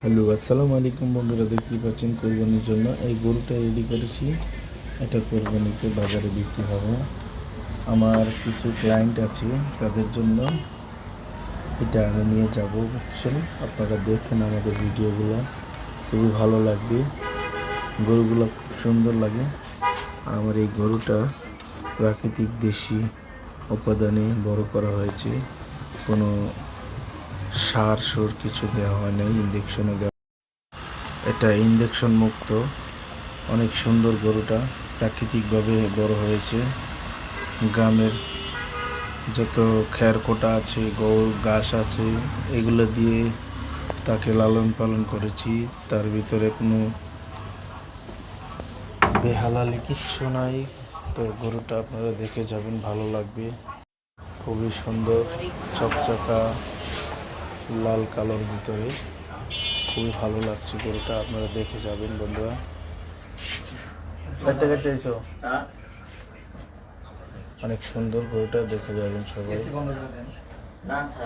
Hello, আসসালামু আলাইকুম বন্ধুরা। দেখতেই পাচ্ছেন কোরবানির জন্য এই গরুটা রেডি করেছি। এটা কোরবানিতে বাজারে বিক্রি হবে। আমার কিছু ক্লায়েন্ট আছে, তাদের জন্য এটা আমি নিয়ে যাব বুঝছেন। আপনারা দেখেন আমাদের ভিডিওগুলো, খুবই ভালো লাগবে। গরুগুলো খুব সুন্দর লাগে। আমার এই গরুটা প্রাকৃতিক দেশি উপাদানে বড় করা হয়েছে। কোনো সার কিছু দেওয়া হয় নাই, ইঞ্জেকশনও দেওয়া। এটা ইঞ্জেকশন মুক্ত। অনেক সুন্দর গরুটা, প্রাকৃতিকভাবে বড় হয়েছে। গ্রামের যত খেরকোটা আছে, গরুর ঘাস আছে, এগুলো দিয়ে তাকে লালন পালন করেছি। তার ভিতরে কোনো বেহালালি কিচ্ছু নাই। তো গরুটা আপনারা দেখে যাবেন, ভালো লাগবে। খুবই সুন্দর, চকচকা লাল কালোর ভিতরে। খুবই ভালো লাগছে গরুটা, আপনারা দেখে যাবেন বন্ধুরা। অনেক সুন্দর গরুটা, দেখে যাবেন সবাই।